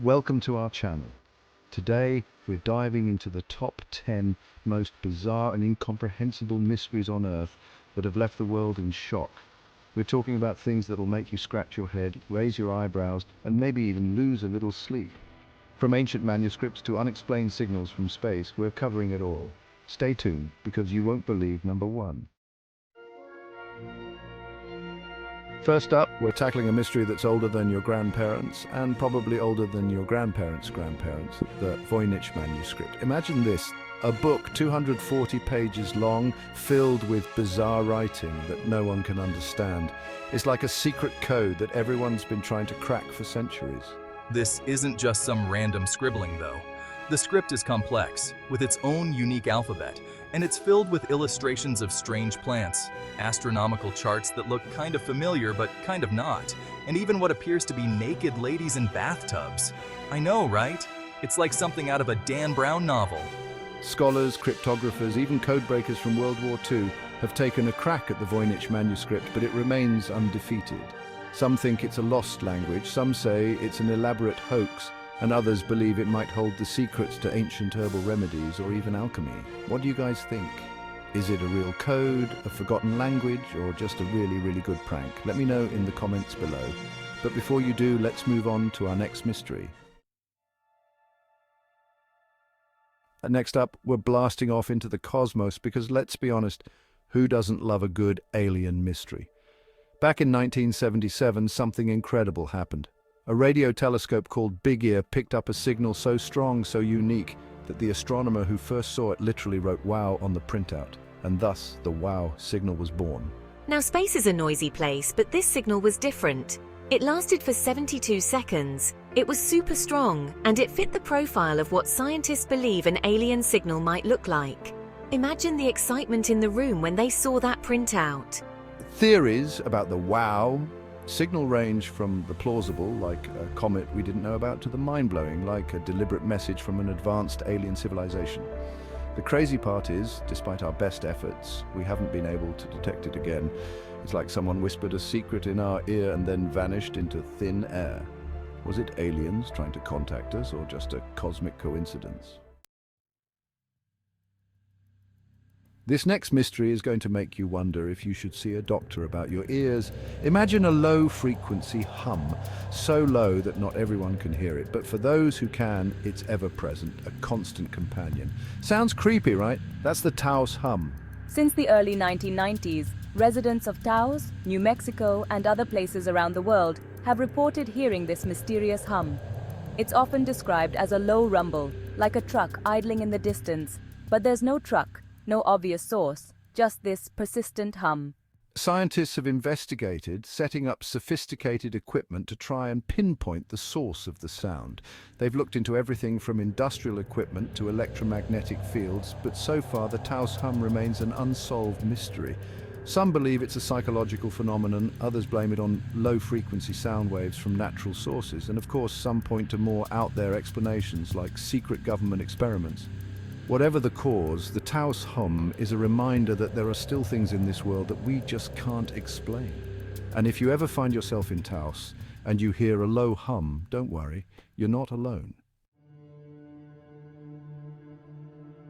Welcome to our channel. Today we're diving into the top 10 most bizarre and incomprehensible mysteries on Earth that have left the world in shock. We're talking about things that'll make you scratch your head, raise your eyebrows, and maybe even lose a little sleep. From ancient manuscripts to unexplained signals from space, we're covering it all. Stay tuned, because you won't believe number one. First up, we're tackling a mystery that's older than your grandparents, and probably older than your grandparents' grandparents, the Voyich Manuscript. Imagine this, a book 240 pages long, filled with bizarre writing that no one can understand. It's like a secret code that everyone's been trying to crack for centuries. This isn't just some random scribbling, though. The script is complex, with its own unique alphabet, and it's filled with illustrations of strange plants, astronomical charts that look kind of familiar but kind of not, and even what appears to be naked ladies in bathtubs. I know, right? It's like something out of a Dan Brown novel. Scholars, cryptographers, even codebreakers from World War II have taken a crack at the Voynich manuscript, but it remains undefeated. Some think it's a lost language, some say it's an elaborate hoax, and others believe it might hold the secrets to ancient herbal remedies or even alchemy. What do you guys think? Is it a real code, a forgotten language, or just a really good prank? Let me know in the comments below. But before you do, let's move on to our next mystery. Next up, we're blasting off into the cosmos because, let's be honest, who doesn't love a good alien mystery? Back in 1977, something incredible happened. A radio telescope called Big Ear picked up a signal so strong, so unique, that the astronomer who first saw it literally wrote "wow" on the printout, and thus the wow signal was born. Now, space is a noisy place, but this signal was different. It lasted for 72 seconds. It was super strong, and it fit the profile of what scientists believe an alien signal might look like. Imagine the excitement in the room when they saw that printout. Theories about the wow signal range from the plausible, like a comet we didn't know about, to the mind-blowing, like a deliberate message from an advanced alien civilization. The crazy part is, despite our best efforts, we haven't been able to detect it again. It's like someone whispered a secret in our ear and then vanished into thin air. Was it aliens trying to contact us, or just a cosmic coincidence? This next mystery is going to make you wonder if you should see a doctor about your ears. Imagine a low-frequency hum, so low that not everyone can hear it, but for those who can, it's ever-present, a constant companion. Sounds creepy, right? That's the Taos Hum. Since the early 1990s, residents of Taos, New Mexico, and other places around the world have reported hearing this mysterious hum. It's often described as a low rumble, like a truck idling in the distance, but there's no truck. No obvious source, just this persistent hum. Scientists have investigated, setting up sophisticated equipment to try and pinpoint the source of the sound. They've looked into everything from industrial equipment to electromagnetic fields, but so far the Taos Hum remains an unsolved mystery. Some believe it's a psychological phenomenon, others blame it on low-frequency sound waves from natural sources, and of course some point to more out-there explanations like secret government experiments. Whatever the cause, the Taos Hum is a reminder that there are still things in this world that we just can't explain. And if you ever find yourself in Taos and you hear a low hum, don't worry, you're not alone.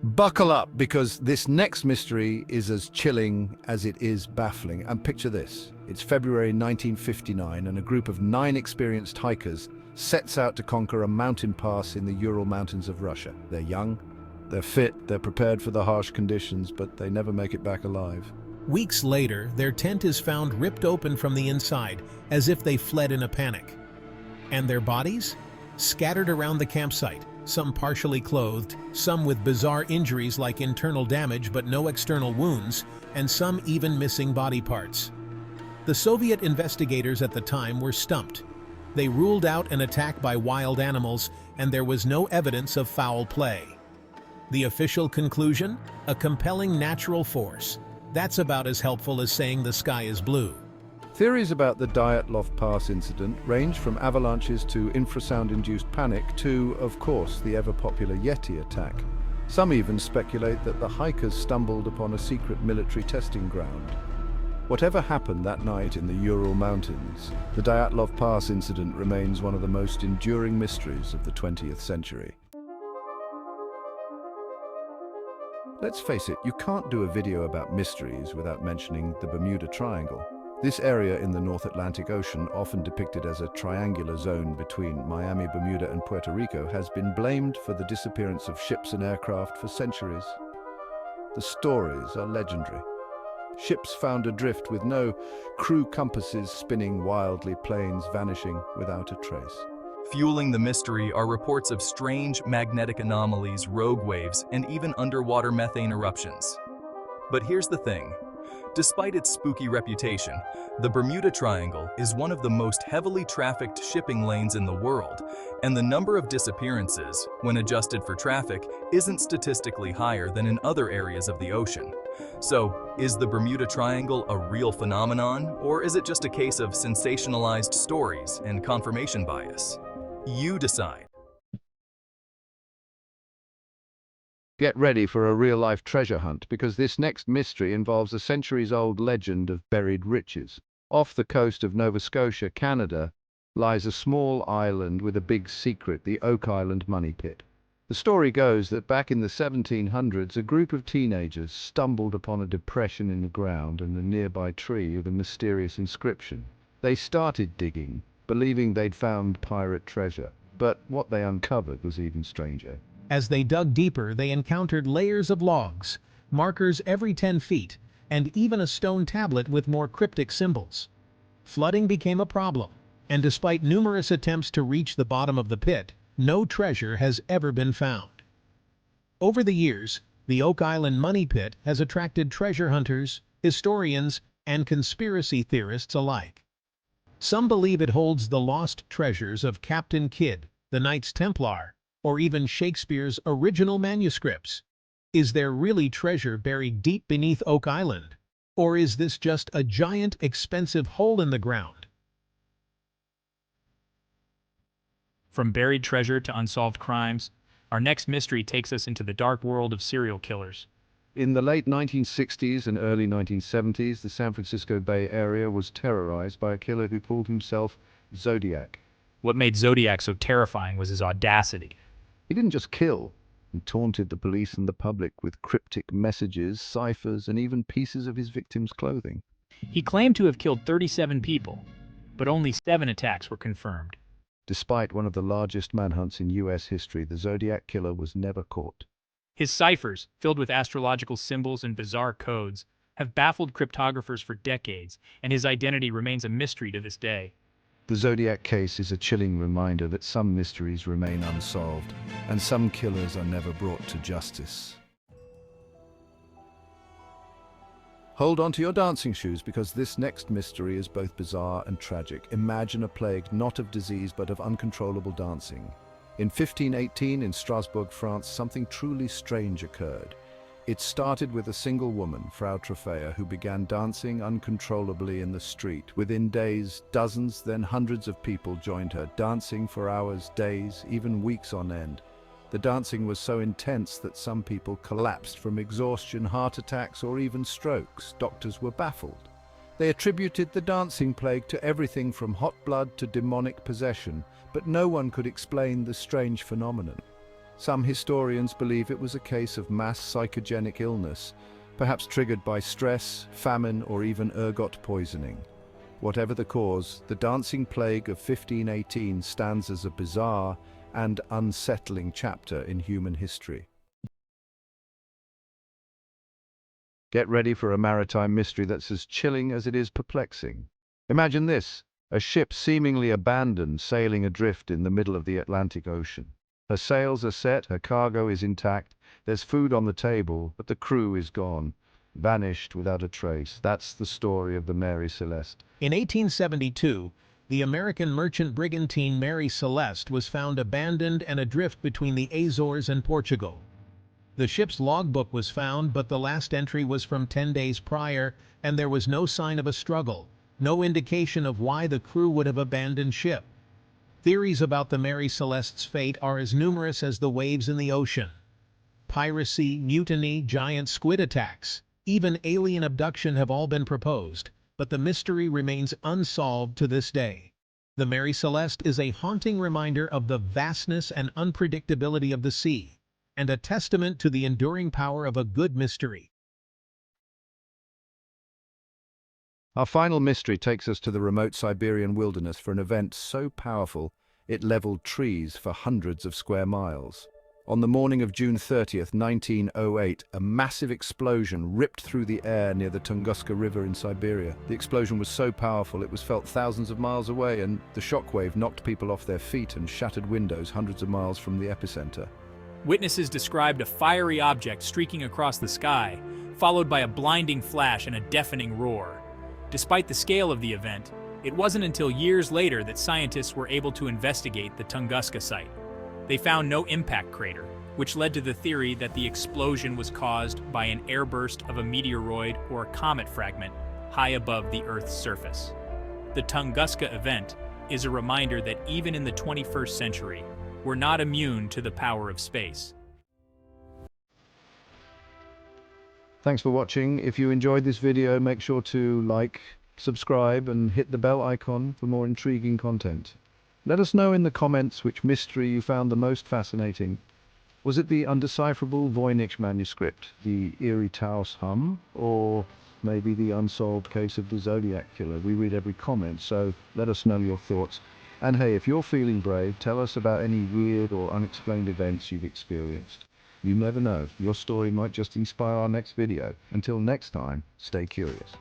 Buckle up, because this next mystery is as chilling as it is baffling. And picture this, it's February 1959 and a group of 9 experienced hikers sets out to conquer a mountain pass in the Ural Mountains of Russia. They're young, they're fit, they're prepared for the harsh conditions, but they never make it back alive. Weeks later, their tent is found ripped open from the inside, as if they fled in a panic. And their bodies? Scattered around the campsite, some partially clothed, some with bizarre injuries like internal damage but no external wounds, and some even missing body parts. The Soviet investigators at the time were stumped. They ruled out an attack by wild animals, and there was no evidence of foul play. The official conclusion? A compelling natural force. That's about as helpful as saying the sky is blue. Theories about the Dyatlov Pass incident range from avalanches to infrasound-induced panic to, of course, the ever-popular Yeti attack. Some even speculate that the hikers stumbled upon a secret military testing ground. Whatever happened that night in the Ural Mountains, the Dyatlov Pass incident remains one of the most enduring mysteries of the 20th century. Let's face it, you can't do a video about mysteries without mentioning the Bermuda Triangle. This area in the North Atlantic Ocean, often depicted as a triangular zone between Miami, Bermuda, and Puerto Rico, has been blamed for the disappearance of ships and aircraft for centuries. The stories are legendary. Ships found adrift with no crew, compasses spinning wildly, planes vanishing without a trace. Fueling the mystery are reports of strange magnetic anomalies, rogue waves, and even underwater methane eruptions. But here's the thing. Despite its spooky reputation, the Bermuda Triangle is one of the most heavily trafficked shipping lanes in the world, and the number of disappearances, when adjusted for traffic, isn't statistically higher than in other areas of the ocean. So, is the Bermuda Triangle a real phenomenon, or is it just a case of sensationalized stories and confirmation bias? You decide. Get ready for a real-life treasure hunt, because this next mystery involves a centuries-old legend of buried riches. Off the coast of Nova Scotia, Canada, lies a small island with a big secret, the Oak Island Money Pit. The story goes that back in the 1700s, a group of teenagers stumbled upon a depression in the ground and a nearby tree with a mysterious inscription. They started digging, believing they'd found pirate treasure, but what they uncovered was even stranger. As they dug deeper, they encountered layers of logs, markers every 10 feet, and even a stone tablet with more cryptic symbols. Flooding became a problem, and despite numerous attempts to reach the bottom of the pit, no treasure has ever been found. Over the years, the Oak Island Money Pit has attracted treasure hunters, historians, and conspiracy theorists alike. Some believe it holds the lost treasures of Captain Kidd, the Knights Templar, or even Shakespeare's original manuscripts. Is there really treasure buried deep beneath Oak Island? Or is this just a giant, expensive hole in the ground? From buried treasure to unsolved crimes, our next mystery takes us into the dark world of serial killers. In the late 1960s and early 1970s, the San Francisco Bay Area was terrorized by a killer who called himself Zodiac. What made Zodiac so terrifying was his audacity. He didn't just kill, he taunted the police and the public with cryptic messages, ciphers, and even pieces of his victims' clothing. He claimed to have killed 37 people, but only 7 attacks were confirmed. Despite one of the largest manhunts in U.S. history, the Zodiac killer was never caught. His ciphers, filled with astrological symbols and bizarre codes, have baffled cryptographers for decades, and his identity remains a mystery to this day. The Zodiac case is a chilling reminder that some mysteries remain unsolved, and some killers are never brought to justice. Hold on to your dancing shoes, because this next mystery is both bizarre and tragic. Imagine a plague not of disease but of uncontrollable dancing. In 1518, in Strasbourg, France, something truly strange occurred. It started with a single woman, Frau Trofea, who began dancing uncontrollably in the street. Within days, dozens, then hundreds of people joined her, dancing for hours, days, even weeks on end. The dancing was so intense that some people collapsed from exhaustion, heart attacks, or even strokes. Doctors were baffled. They attributed the dancing plague to everything from hot blood to demonic possession, but no one could explain the strange phenomenon. Some historians believe it was a case of mass psychogenic illness, perhaps triggered by stress, famine, or even ergot poisoning. Whatever the cause, the dancing plague of 1518 stands as a bizarre and unsettling chapter in human history. Get ready for a maritime mystery that's as chilling as it is perplexing. Imagine this, a ship seemingly abandoned sailing adrift in the middle of the Atlantic Ocean. Her sails are set, her cargo is intact, there's food on the table, but the crew is gone, vanished without a trace. That's the story of the Mary Celeste. In 1872, the American merchant brigantine Mary Celeste was found abandoned and adrift between the Azores and Portugal. The ship's logbook was found, but the last entry was from 10 days prior, and there was no sign of a struggle, no indication of why the crew would have abandoned ship. Theories about the Mary Celeste's fate are as numerous as the waves in the ocean. Piracy, mutiny, giant squid attacks, even alien abduction have all been proposed, but the mystery remains unsolved to this day. The Mary Celeste is a haunting reminder of the vastness and unpredictability of the sea, and a testament to the enduring power of a good mystery. Our final mystery takes us to the remote Siberian wilderness for an event so powerful it leveled trees for hundreds of square miles. On the morning of June 30th, 1908, a massive explosion ripped through the air near the Tunguska River in Siberia. The explosion was so powerful it was felt thousands of miles away, and the shockwave knocked people off their feet and shattered windows hundreds of miles from the epicenter. Witnesses described a fiery object streaking across the sky, followed by a blinding flash and a deafening roar. Despite the scale of the event, it wasn't until years later that scientists were able to investigate the Tunguska site. They found no impact crater, which led to the theory that the explosion was caused by an airburst of a meteoroid or a comet fragment high above the Earth's surface. The Tunguska Event is a reminder that even in the 21st century, we're not immune to the power of space. Thanks for watching. If you enjoyed this video, make sure to like, subscribe, and hit the bell icon for more intriguing content. Let us know in the comments which mystery you found the most fascinating. Was it the undecipherable Voyich Manuscript, the eerie Taos Hum, or maybe the unsolved case of the Zodiac killer? We read every comment, so let us know your thoughts. And hey, if you're feeling brave, tell us about any weird or unexplained events you've experienced. You never know, your story might just inspire our next video. Until next time, stay curious.